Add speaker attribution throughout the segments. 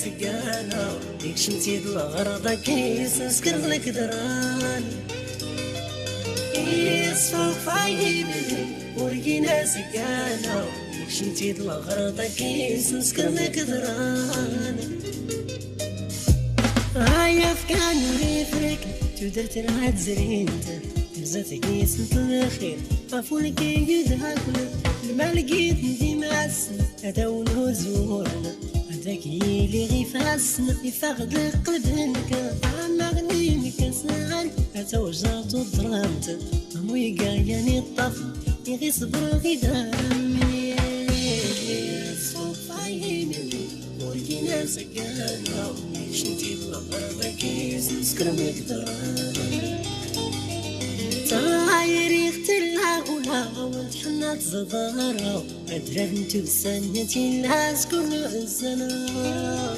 Speaker 1: سقانا يكشمتي الغرضة كيس نسكر لك دران يصفوف عيني ورقينا سقانا يكشمتي الغرضة كيس نسكر لك دران هيا فكان ريفرك تودرت العاد زرينته ترزت كيس نطلع خير عفولك يدها كل ما لقيت ندي معسن هذا ولو زورنا هذاك اللي غي فاسنا يفقد قلبك عما غنيمك ساعن هذا وجعت وضرمت اموي قاياني الطفل يغي صبر غي دامي صوف عيني ورقينا سقانا شنتي بغربة كيس نسكر مقدران طايري اختلها غلا وتحنات زغارة أدرب نتو سنتي الناس كل الزنا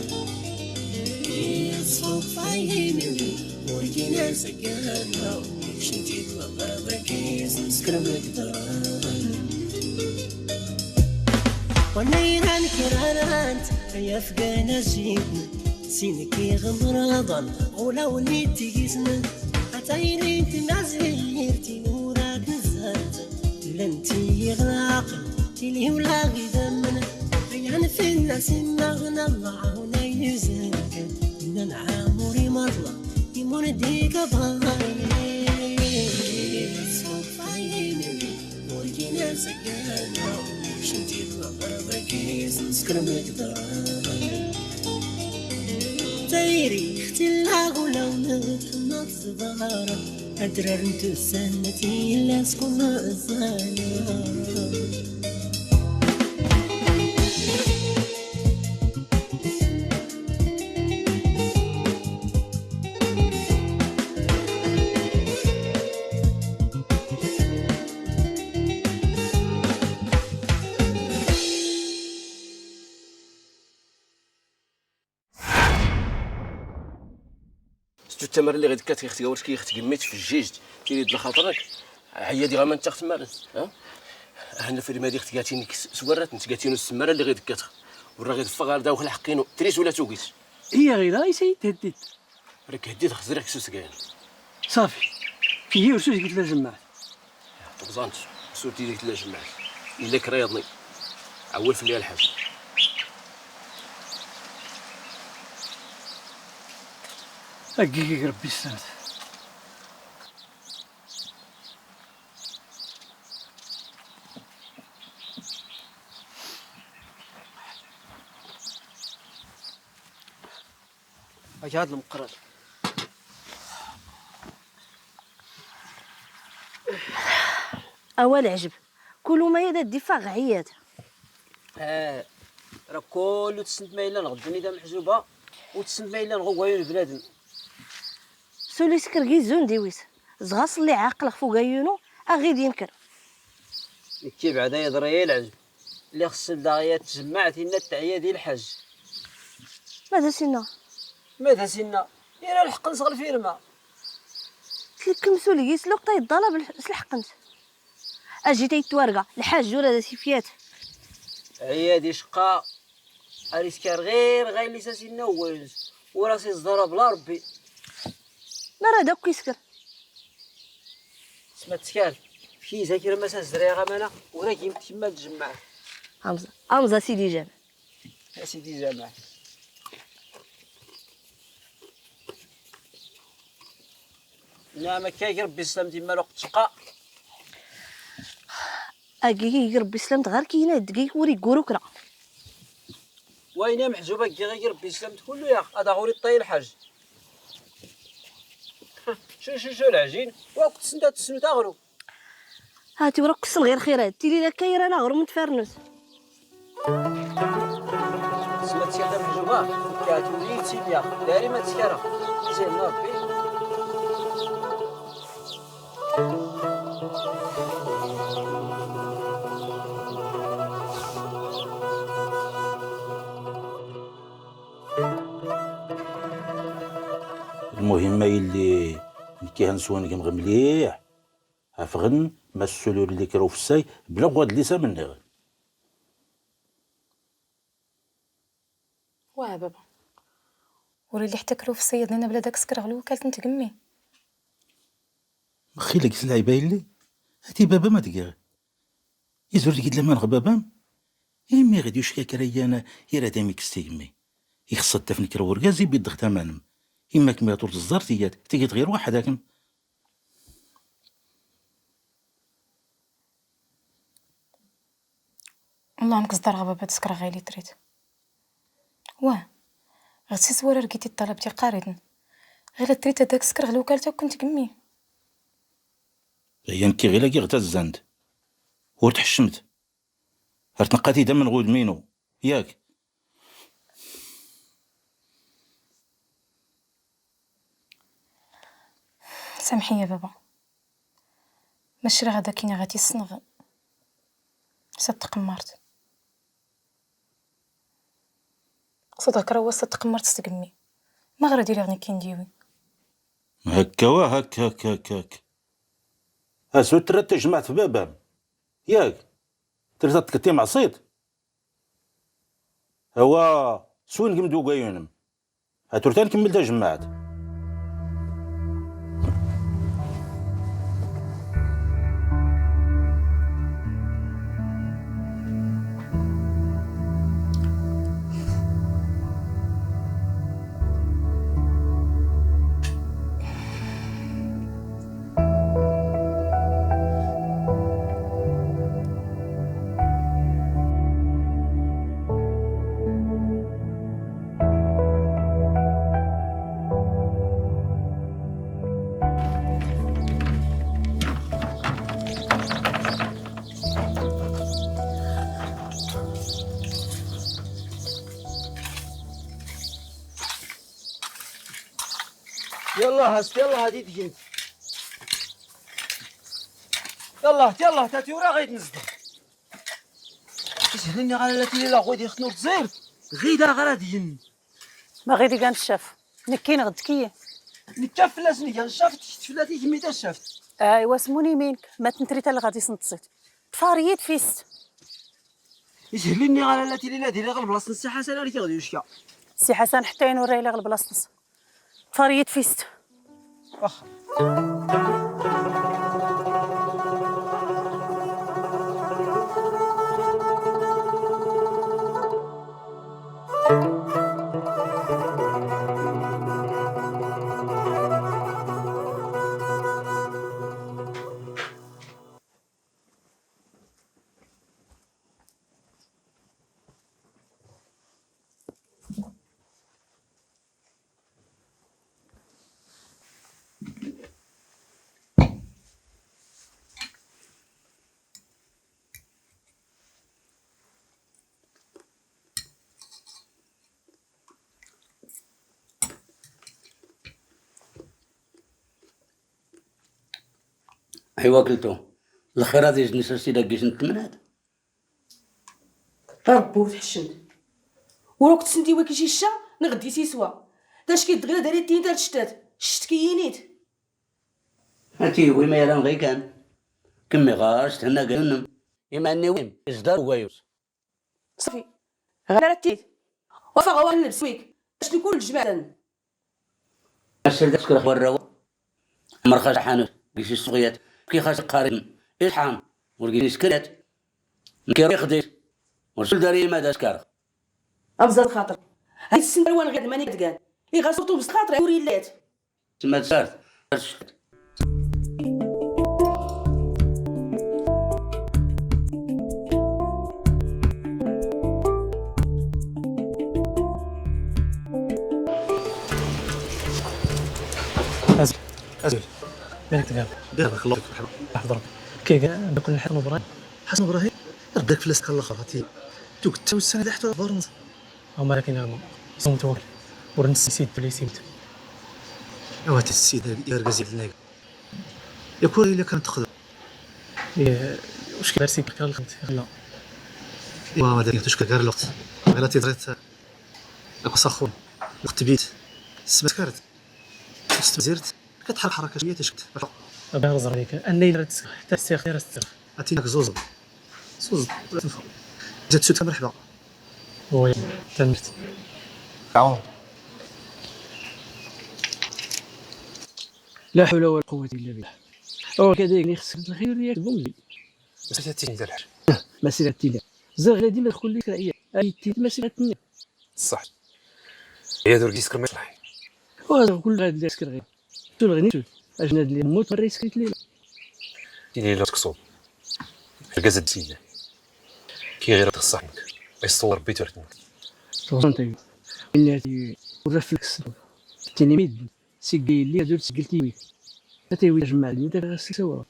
Speaker 1: يصفوف عيني ورقينا سقانا شنتي بغربة كيس نسكر مقدران ونيران كرانات هيا فقانا جيبنا سينك يغمرضان ولو نيتي جسنا عطيني تنازيرتي نوراك نزهرت لنتي غلاقل تيلي ولا غدمنا عيان في الناس مغنى الله ونيزهرك إن نعاموري مرة يمون ديك بغاني صوف عيني ورقينا سقانا شنتي بغربة كيس نسكر مقدران تايري اختلها غلا ونتحنط زبارة أدرار نتو سنتي إلا سكون الزانا
Speaker 2: التمر اللي غير كتختي واش كيختقميت في الجيج تيريد لخاطرك عيادي غا ما انت تمارس هنا في المادي اختياتينك سورات انت قاتينو السماره اللي غير كتخ ورا غير فغار داو الحقينو تريس ولا توقيت
Speaker 3: هي غير هاي سيد هديت
Speaker 2: راك هديت خزرك سوس كاين
Speaker 3: صافي كي هي وسوس قلت لها جمعت
Speaker 2: طبزانت سورتي ديك لا جمعت الا كريضني عول في الليل الحاج
Speaker 3: هكيك ربي يسلمك هاك هاد المقرر
Speaker 4: أول عجب كل ما يدا الدفاع عيات
Speaker 5: راه كلو تسند ما الا نغدني دا محجوبه وتسند ما الا نغويون بنادم
Speaker 4: سولي سكر زون ديويس زغاص اللي عاقل فوق عيونو اغيد ينكر
Speaker 5: كي بعدا يضري العجب اللي خص الداغيه تجمع تينا التعيه ديال الحاج
Speaker 4: ماذا سنا
Speaker 5: ماذا سنا يرى الحق نصغر الفيرما
Speaker 4: تلكم سولي سلوق طاي الضلب سلحقنت اجي تيتوارقه الحاج ولا سيفيات
Speaker 5: عيادي شقا اريسكار غير اللي ساسينا هو وراسي الزهره بلا ربي
Speaker 4: نرى داك كيسكر
Speaker 5: سما تسكال في ذاكره ما سازري غمانه وراه كيما تجمع
Speaker 4: امزه سيدي جامع
Speaker 5: يا سيدي جامع نعم كاي ربي يسلم ديما الوقت شقا
Speaker 4: اكي ربي سلامت غير كاينه دقيق وري كوروكرا
Speaker 5: وين محجوبه كي غير ربي يسلمت كله يا هذا غوري الطاي الحاج شو العجين وقت سنتا تسنو تاغرو
Speaker 4: هاتي وراك كسل غير خيرات تيلي لا كايره انا غير متفرنس
Speaker 5: سمعتي هذا محجوبه كاتولي تيليا داري ما تسكره زين ربي
Speaker 6: المهمة اللي كيهنسوانكم غير مليح عفغن ما السلول اللي كراو في الساي بلا غواد ليسا مني غير
Speaker 7: واه بابا وري اللي احتكروا في الصياد لنا بلا داك السكر غلو كالت نتقمي.
Speaker 6: خي لك سلعي باين لي هاتي بابا ما تقال يزور قد لما نغ بابا يمي غادي يشكاك ريانا يرا دامك استيمي يخص التفنك ورقازي بيدخ تمانم إما كمية طول الزرتيات تيجي تغير وحداكم.
Speaker 7: والله مكصدر غبابة تسكر غايلي تريد واه غتسي سوار رقيتي طلبتي قاريدن غير تريد هداك السكر غلو كالتا كنت كمي
Speaker 6: هي نكي غير لاقي غتزاند ورتحشمت هرتنقاتي دم من غود مينو ياك.
Speaker 7: سامحي يا بابا ماشي راه غدا كاينه غادي الصنغ تقمرت صدق راه وسط تقمرت تقمي ما غير ديري غني كنديوي
Speaker 6: هكا هك هك هك هك هاسو ترات جمعت في بابام ياك ترات تكتي مع صيد هو سوين قمدو قايونم هاتورتان كملتها جمعت.
Speaker 5: يلا هست يلا هادي تجنت يلا تاتي ورا غادي نزل سهلني على التي لا غادي خنور تزير غيدا غرا دين
Speaker 8: ما غير كان الشاف نكين غدكيه
Speaker 5: نكاف لازم كان شافت فلاتي كميتا شافت
Speaker 8: ايوا سموني مينك ما تنتريتا اللي غادي سنتصيت فاريت فيست
Speaker 5: يسهلني على التي لا ديري غير بلاصه السي حسن اللي غادي يشكا
Speaker 8: سي حسن حتى ينوري لي غير بلاصتس فاريت فيست
Speaker 5: واخا
Speaker 9: ايوا قلتو الخير هذه جنس السيده كيش نتمنات
Speaker 10: ربو تحشمت ولو كنت سنتي وكيشي الشا نغدي سيسوا داش كيدغيا داري التين دار الشتات شت كيينيت
Speaker 9: هاتي وي ما يران غي كان كمي غاش هنا قلنم اما اني وين ازدار ويوس
Speaker 10: صافي غير التيت وفا غوا نلبس ويك باش نكون الجماعه
Speaker 9: السيد تسكر ورا مرخص حانوت كيش الصغيات كي خاص قارن الحام ورقيني سكرات نكير خديت ورسل داري ما داسكار
Speaker 10: ابزاد خاطر هاي السنه وين غير ماني كان يغاسوطو بس خاطر يوري اللات
Speaker 9: تما صارت
Speaker 3: أزل مالك تقال
Speaker 11: دابا خلصت
Speaker 3: حضرك كي بكل حسن ابراهيم
Speaker 11: حسن ابراهيم ردك في الاسكال الاخر هاتي توك تو السنه اللي حتى بارنز
Speaker 3: هما لكن هما صمت وكل ورنس سيد بلي سيمت
Speaker 11: اوات السيد يا رقازي الناق يكون الا كانت تخدم
Speaker 3: واش كدار كان الخمت لا
Speaker 11: ايوا هذاك تشكى كار الوقت غير تيضريت اكو وقت بيت سمسكرت استزرت كتحرك حركه شويه تشكت
Speaker 3: ابا نظر عليك اني درت حتى السيخ غير السيخ
Speaker 11: عطيناك زوز جات سوت مرحبا
Speaker 3: وي تنمرت
Speaker 11: عون
Speaker 3: لا حول ولا قوة إلا بالله. أو كذلك خصك الخير ياك بوملي.
Speaker 11: مسيرة التيني ديال الحاج.
Speaker 3: مسيرة التيني. زغلا ديما تدخل لك رأيي. أي التيني مسيرة التيني.
Speaker 11: صح. هي دور كيسكر ما يصلح.
Speaker 3: وهذا كل غادي يسكر غير. تلغني تول. أجناد اللي موت مرة يسكريت ليلة.
Speaker 11: تيني لا تكسو. الكازا تيني. كي غير تصحنك. يصور بيتر تنك.
Speaker 3: توصلت إني ورفلكس. تيني ميد. سيقي لي هادو سقلتي ويك. أتيوي جمع لي أنت غاسي سوا.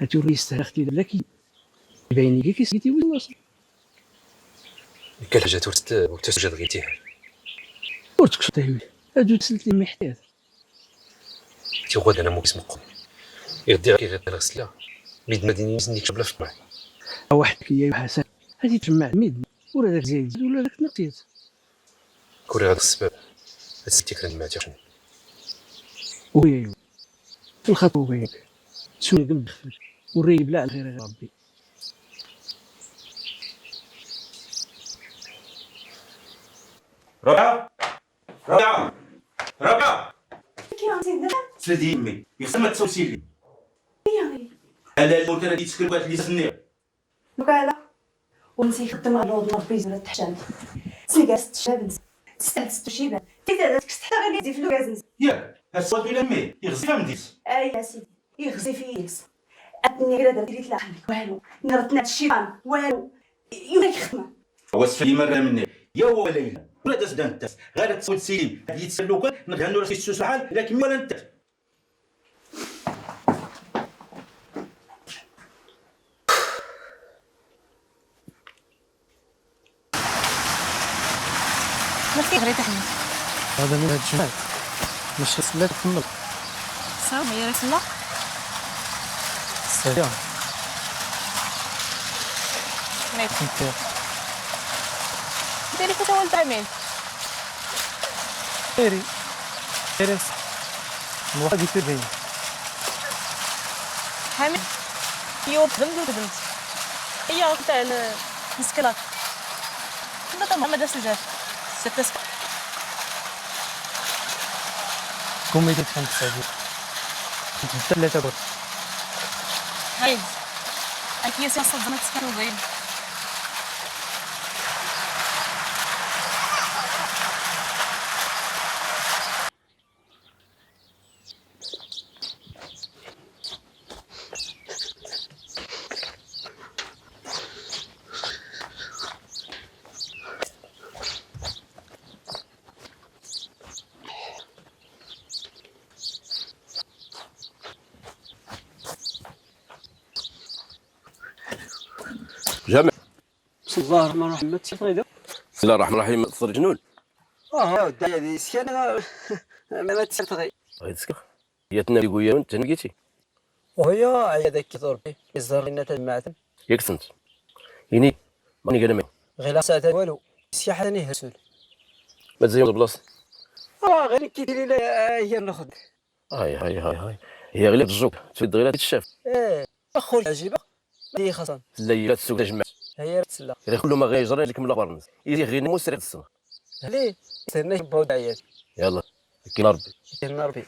Speaker 3: هاتوري يستهلختي لكن يبين لي كي سقيتي وين واصل.
Speaker 11: كل حاجة وتسجد غيتيها.
Speaker 3: ورتك شتاوي. هادو تسلت لي محتاج.
Speaker 11: تيغود أنا مو اسمه قوم. يغدي كي غير غسلة. ميد مديني مسنيك شبلا في معي.
Speaker 3: واحد يا حسن هادي تجمع ميد ولا داك زايد ولا داك نقيت.
Speaker 11: كوري هذا السبب. هاد ستيكرا ما تاخذ.
Speaker 3: ويايو الخطوة وياك سوني قم بخفل وريني بلا على غير ربي.
Speaker 6: ربيعة ربيعة ربيعة
Speaker 10: كي سيدنا
Speaker 6: سيدي يمي يخصها ما تسوسي لي.
Speaker 10: يا
Speaker 6: انا الموت راه تسكر واحد اللي سنيه.
Speaker 10: وقاله ونسي يخدم على الوضع ربي زرا تحتاني سيكاست الشباب تستعد ستو شيبان تيتعدك حتى غير يدي في لوكازنز
Speaker 6: ياك الصوت ولا مي يغزيها مديس.
Speaker 10: اي يا سيدي يغزي في يلس اتني غير درت لي تلاحم والو نرتنا الشيطان والو يومك خدمه
Speaker 6: واسفلي مره مني يا هو ليلى ولا داز دان التاس غير تسول سيلي هادي يتسلو كان نغنوا راسي السوس الحال لكن ولا انت.
Speaker 4: ما غير تحمل
Speaker 3: هذا من هاد الجمال ماشي سلاك كمل.
Speaker 4: صافي يا رسول الله.
Speaker 3: السلام.
Speaker 4: انت ديري كنت ولد عمين
Speaker 3: خيري خيري الواحد يفير بين
Speaker 4: حامد يوب بنت هي تاع المسكلات كنا محمد السجاد ست سكر
Speaker 3: كومي تفهم تساعدي ثلاثة بط
Speaker 4: هاي أكيد سياسة زمان تسكروا بين
Speaker 2: جامع.
Speaker 5: بسم الله الرحمن الرحيم. ما تشغيلو.
Speaker 2: بسم الله الرحمن الرحيم. تصر جنون.
Speaker 5: دا هادي سكان ما تسرتغي.
Speaker 2: غير تسكر. هي تنادي قويه وانت نلقيتي.
Speaker 5: وهي عيادك كي ضربي يزهر لنا تجمعتهم.
Speaker 2: ياك سنت. يني ماني قال ما.
Speaker 5: غير ساعة والو. السياحة ثاني هرسول.
Speaker 2: ما تزيد البلاصه.
Speaker 5: غير كي ديري لها هي ناخذ.
Speaker 2: هاي هي غير الزوق تفيد غير تشاف.
Speaker 5: اخو عجيبه هي خاصه
Speaker 2: الليلات السوق تجمع.
Speaker 5: هي تسلا
Speaker 2: غير كل ما غيجري لك من البرنس يجي غير مسرع السنه.
Speaker 5: ليه سيرنا بود عيال.
Speaker 2: يلا كي ربي
Speaker 5: كاين ربي.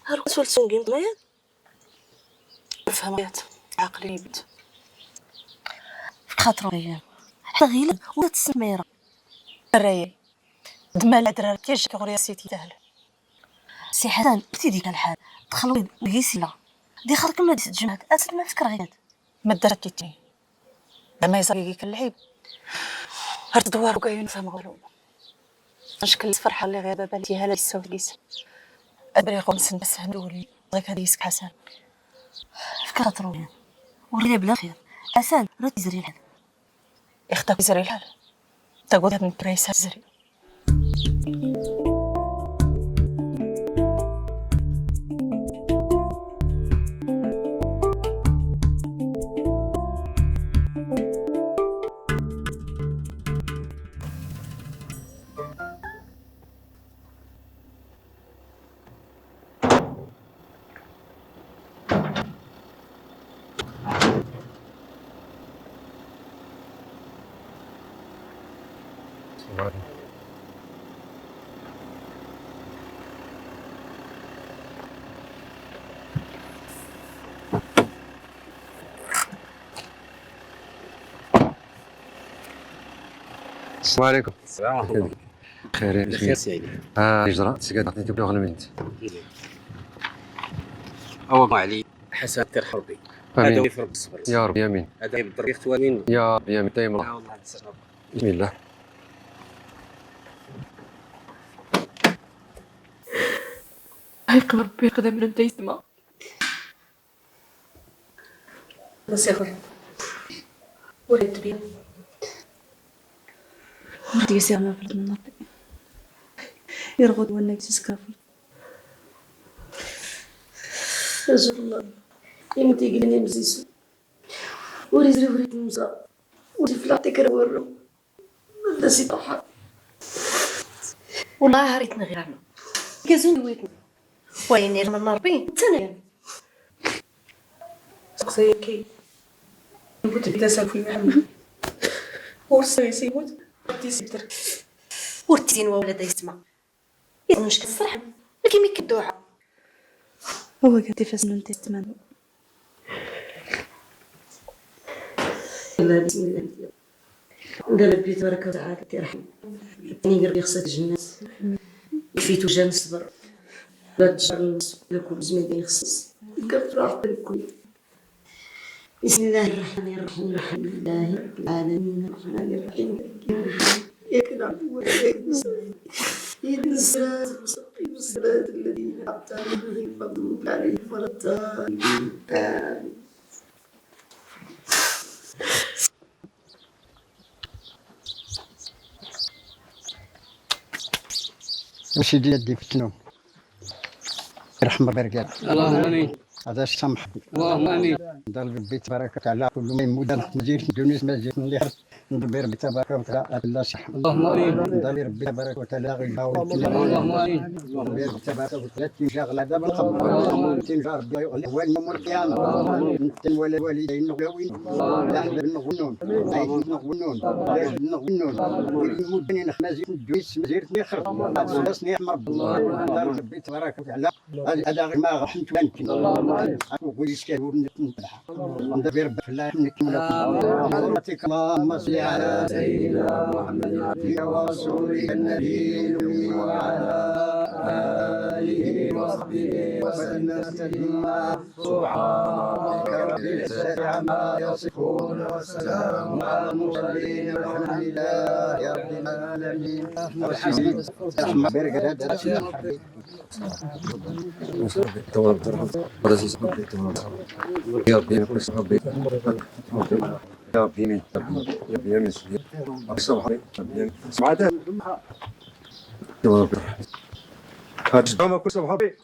Speaker 10: هاروك سولت سنقيم مايا فهمت عقلي يبت
Speaker 4: خاطرو هي حتى غير ولا تسميره
Speaker 10: الراي دما العذرا كيش كغوريا سيتي تاهل
Speaker 4: سي حسن بتي ديك الحال دخلوا ويسيلا دي خرك ما تجمعك اسد ما فكر غير
Speaker 10: ما درت لي لما يزريك اللعيب هرت دوار وكاين فهم والو نشكل الفرحه اللي غير بالتي هلا السوت قيس ادري خمس بس هندولي غيك هذه يسك حسن
Speaker 4: فكرة روحي ورينا بلا خير حسن راه تزري الحال
Speaker 10: اختك زري الحال تقول هاد البريس زري
Speaker 12: السلام عليكم.
Speaker 13: السلام عليكم.
Speaker 12: خير
Speaker 13: بخير سيدي.
Speaker 12: يجرى تسقط عطيتي بلوغ المنت.
Speaker 13: أو علي حسن ترحبي. هذا يفرق الصبر.
Speaker 12: يا رب يمين.
Speaker 13: هذا يبدر يختوانين.
Speaker 12: يا رب يمين دايما الله. بسم الله.
Speaker 7: هيك ربي قدم انت يسمع بس ياخذ وريت بيه ورد يسير ما فرد من ربي يرغد وانك تسكافر
Speaker 14: أجل الله يمتي قلني مزيسو وريزري وريد موسى وريفلاتي كرورو داسي طوحة
Speaker 15: والله هريتنا غير انا كازون ويتنا وين يرمى النربين تنين
Speaker 7: سقسيكي يموت بتسال في محمد ورسيسي يموت ردي سيبتر
Speaker 15: ورتين وولد يسمع يظنش كالصراحة لكن ميك الدوعة
Speaker 7: هو قاعد يفسن انت تتمنى
Speaker 14: الله بسم الله دابا ربي تبارك وتعالى تيرحم ني ربي خصك الجنات كفيتو جا نصبر لا تجر لكم زميل يخصص كفر الكل بسم الله الرحمن الرحيم الحمد لله رب العالمين الرحمن الرحيم إياك نعبد وإياك نستعين اهدنا الصراط المستقيم الصراط الذين أنعمت عليهم غير المغضوب عليهم ولا الضالين آمين.
Speaker 16: ماشي ديال يدي في التنوم يرحم بركات
Speaker 5: اللهم امين.
Speaker 16: هذا السمح
Speaker 5: اللهم امين.
Speaker 16: دار ربي تبارك وتعالى كل ما يمود مدير دونيس مزيد اللي حرس ندبر ربي تبارك وتعالى الله صح
Speaker 5: اللهم امين.
Speaker 16: دار ربي تبارك وتعالى غيبا
Speaker 5: اللهم امين.
Speaker 16: ربي تبارك وتعالى تنشغل هذا بالخبر تنجا ربي يغلي يوم القيامه انت الوالدين نغوين لا نغنون عايش نغنون نغنون يمودني نخمازي ندويس مزيرتني خرب بسني احمر دار ربي تبارك وتعالى هذا غير ما غحنت وانت أقول إسكال ونتنبح ندبر بفلاح نكمل اللهم صل على سيدنا محمد ورسوله النبي الأمي وعلى آله وصحبه وسلم تسليما سبحانك رب العزة عما يصفون والسلام على المرسلين والحمد لله رب العالمين.
Speaker 12: يا ربي كل صحابي يا ربي يمين يا ربي يمين صحابي سعادة يا ربي هاجم كل صحابي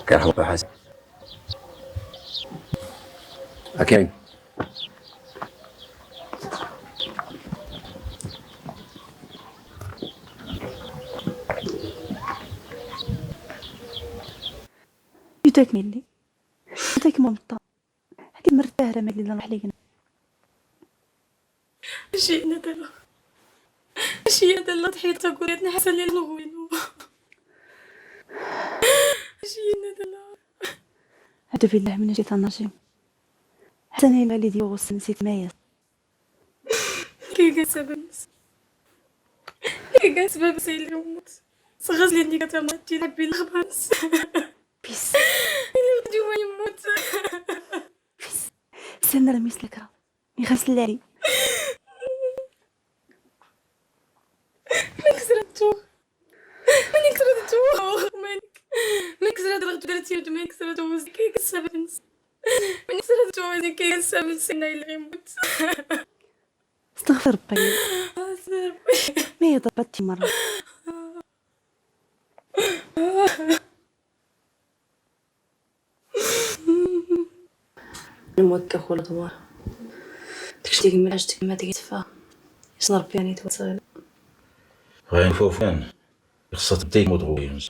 Speaker 12: كرهوا حسن أكيد
Speaker 7: يتاك ملي يتاك ممطى هكي مرتاح راه ملي نروح لينا
Speaker 15: جينا دابا جينا دابا ضحيت قولتنا حسن لي نغوينو جينا دابا
Speaker 7: هذا بالله من الشيطان الرجيم حسن يا والدي وغص نسيت مايا
Speaker 15: كي قال سبب كي قال سبب سيلي وموت صغز لي نيكا تماتي نبي الخبز
Speaker 7: بيس
Speaker 15: اللي غدي هو يموت
Speaker 7: سنة رميس لك راه يغسل لي
Speaker 15: ما كسرتو ماني كسرتو ما كسرت راه درتي ما كسرتو كي كسبب ما كسرتو كي كسبب سنة اللي غيموت
Speaker 7: استغفر ربي ما هي ضربتي مرة
Speaker 14: الموت كخول غوار
Speaker 10: شتي كما عشتك ما تيتفا يسن ربي يعني توصل
Speaker 6: غير فوفان خصها تبداي مضغوطين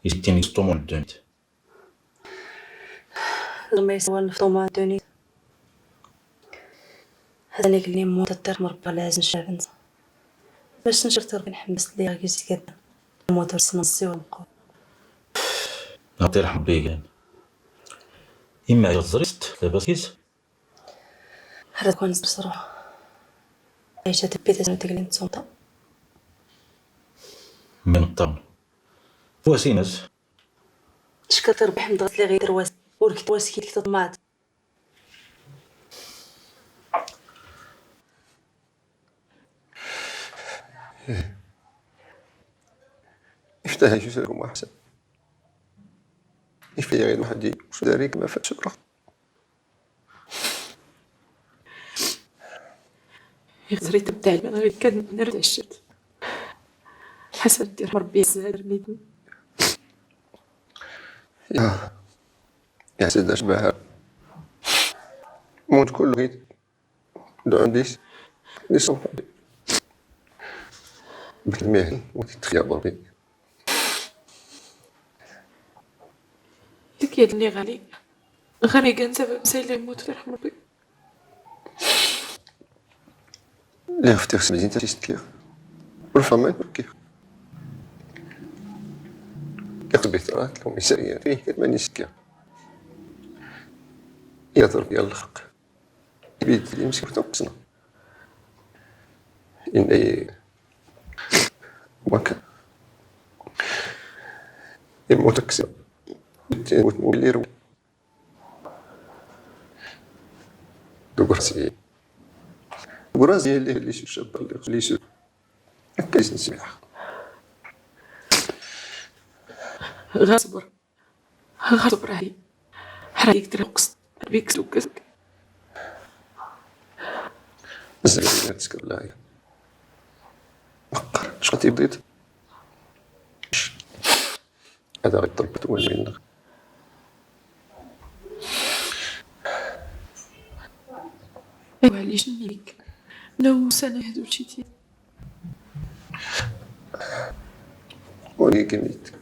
Speaker 6: يستيني سطومون الدنيا
Speaker 10: لما يسوى نفطوما دوني هذا اللي قال لي مو تدار مربى لازم شافنت باش نشرت ربي نحبس ليها كيسي كدا الموتور سنصي ونقول
Speaker 6: نعطي رحم بيك إما يغزرست لاباس كيس
Speaker 10: هذا كون بصراحة عيشة تبيت أزمة تقلي نتصومتا
Speaker 6: من الطن واسينس
Speaker 10: شكرت ربي حمد غسل لي غير واس وركت واس كيت تطمات
Speaker 12: افتهي شو سيكم أحسن يفي غير وحدي وشو داريك ما فاتش برا
Speaker 15: يغزري تبدأ من غير كان نرد عشت حسن دير ربي يسهل رميدني
Speaker 12: يا سيدة شبهها موت كله غيت دعون ديس نسوم بالمهل وتتخيب ربي
Speaker 15: لك يا اللي غالي غالي كان سبب سيلة يموت يرحم ربي
Speaker 12: لا اختي خص مزيان تيستليغ والفما تبكي كتبي ترات لهم يسريان فيه كتماني سكيا يا ضرب يا الخق يبيد لي مسكو تنقصنا إن أي وكا يموت كسر وتمولي رو دوغرسي برازي اللي شو شاب اللي شو كيس نسمح
Speaker 15: غصبر علي حرايك ترقص بيك سوكسك
Speaker 12: زين ما تسكر لا مقر شو تبديت هذا غير طلبت ولا منك
Speaker 15: ايوا علاش نميك لو سنة هدو شيتي
Speaker 12: وليك نيت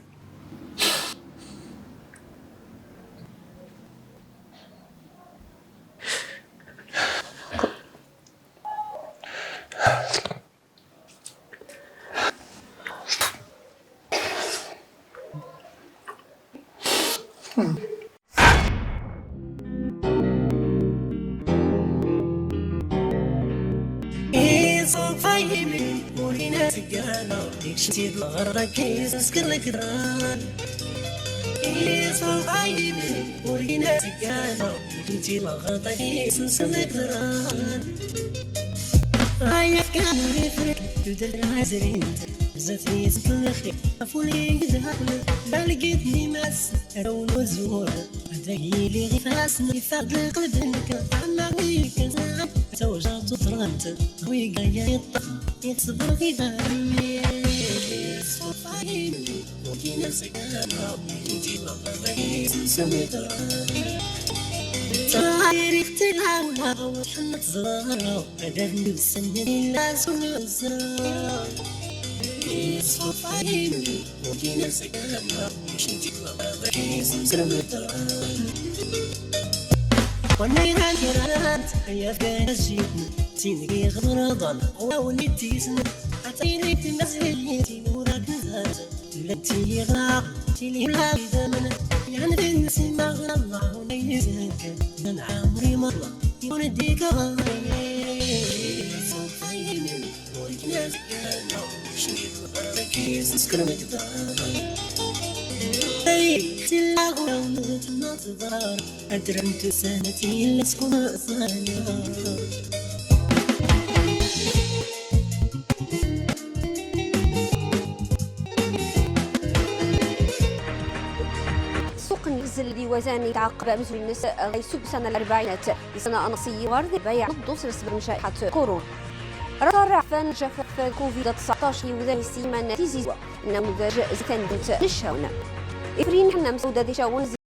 Speaker 1: شتي الغرة كيس نسكر لك دران يسوق عيبي ورينا سكانة كنتي الغرة كيس نسكر لك دران هيا كانوا يفرق يدر عزرين زاتني سكلخي عفولي قدامنا ما لقيتني ماس رون وزورة هدايلي غفاسني فاق قلبك عماوي كزعب توجعت وطرنت ويقايا يطف يتصبر في غامي وكينا سكانة كنتي مغربي سميت طاير اختلاونا وحنة زرارة قدرني بسنة الناس والزرار يصفف عيني وكينا سكانة كنتي مغربي سميت ونيران كرانت يا فاجئني تيني غمرضان ووليتي سنة عطيني تمزهليتي نورك نزهات تلتي غاق تيلي لا بذمنا يعني تنسي ما غير الله ونيزهك من عمري مرة يونديك غامي صوفيني ولك ناس كانوا شنيت وغربك سكرمك داري تلاقوا لونة النظر أدرمت سنتي لسكن أصانا
Speaker 4: اللي وزاني تعقب مثل النساء يسوق سنة الأربعينات لسنة أنصي ورد بيع الدوس لسبب شائحة كورونا رفع فان جفاف كوفيد 19 وذا سيمان تيزيزوا نموذج زكندت نشاونا إفرين حنا مسودة ديشاون